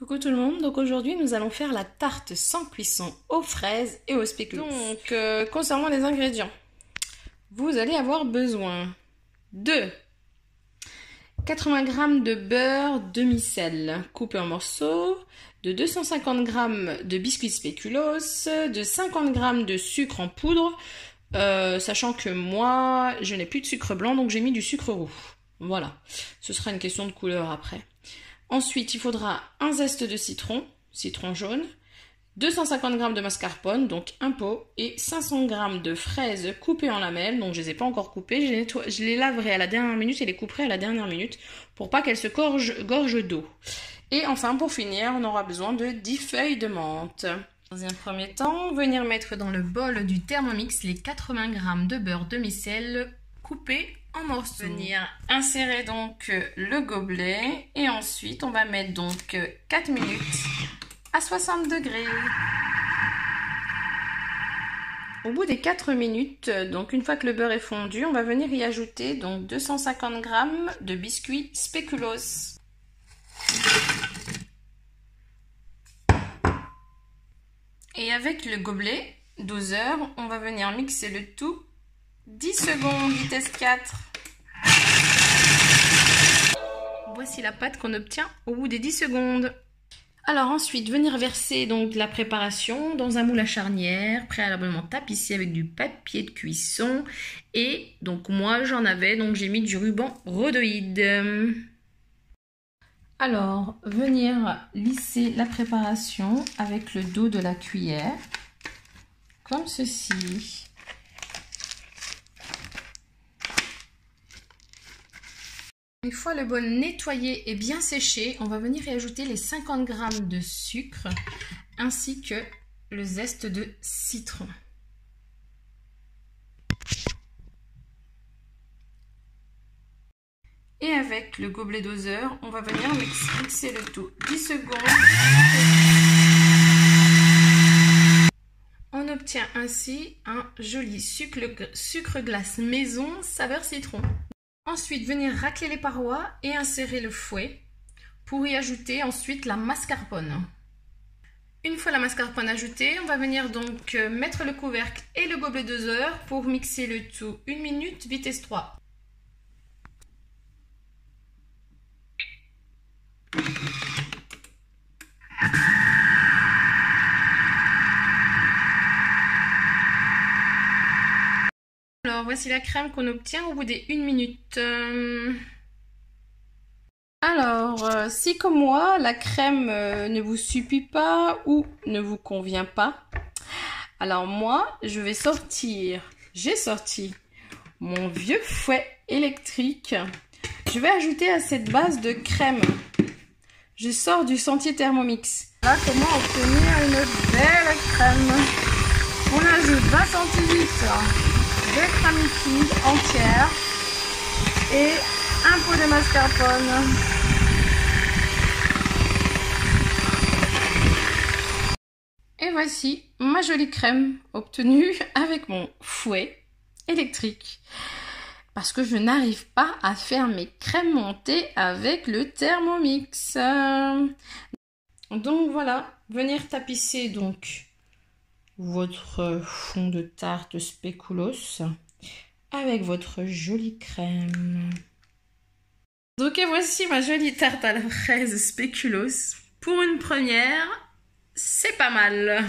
Coucou tout le monde, donc aujourd'hui nous allons faire la tarte sans cuisson aux fraises et aux spéculoos. Donc concernant les ingrédients, vous allez avoir besoin de 80 g de beurre demi-sel coupé en morceaux, de 250 g de biscuits spéculoos, de 50 g de sucre en poudre, sachant que moi je n'ai plus de sucre blanc donc j'ai mis du sucre roux. Voilà, ce sera une question de couleur après. Ensuite, il faudra un zeste de citron, citron jaune, 250 g de mascarpone, donc un pot, et 500 g de fraises coupées en lamelles, donc je ne les ai pas encore coupées, je les laverai à la dernière minute et les couperai à la dernière minute pour pas qu'elles se gorgent d'eau. Et enfin, pour finir, on aura besoin de 10 feuilles de menthe. Dans un premier temps, venir mettre dans le bol du Thermomix les 80 g de beurre demi-sel coupé en morceaux. Venir insérer donc le gobelet et ensuite on va mettre donc 4 minutes à 60 degrés. Au bout des 4 minutes, donc une fois que le beurre est fondu, on va venir y ajouter donc 250 g de biscuits spéculoos. Et avec le gobelet doseur, on va venir mixer le tout 10 secondes, vitesse 4. Voici la pâte qu'on obtient au bout des 10 secondes. Alors ensuite, venir verser donc la préparation dans un moule à charnière, préalablement tapissé avec du papier de cuisson. Et donc moi j'en avais, donc j'ai mis du ruban rhodoïde. Alors, venir lisser la préparation avec le dos de la cuillère, comme ceci. Une fois le bol nettoyé et bien séché, on va venir y ajouter les 50 g de sucre ainsi que le zeste de citron. Et avec le gobelet doseur, on va venir mixer le tout 10 secondes. On obtient ainsi un joli sucre glace maison saveur citron. Ensuite, venir racler les parois et insérer le fouet pour y ajouter ensuite la mascarpone. Une fois la mascarpone ajoutée, on va venir donc mettre le couvercle et le gobelet doseur pour mixer le tout 1 minute, vitesse 3. Alors, voici la crème qu'on obtient au bout des 1 minute. Alors, si comme moi, la crème ne vous suffit pas ou ne vous convient pas, alors moi, j'ai sorti mon vieux fouet électrique. Je vais ajouter à cette base de crème. Je sors du sentier Thermomix. Là, comment obtenir une belle crème? On ajoute 20 centilitres de crème liquide entière et un pot de mascarpone. Et voici ma jolie crème obtenue avec mon fouet électrique. Parce que je n'arrive pas à faire mes crèmes montées avec le Thermomix. Donc voilà, venir tapisser donc votre fond de tarte spéculoos avec votre jolie crème. Donc et voici ma jolie tarte à la fraise spéculoos. Pour une première, c'est pas mal.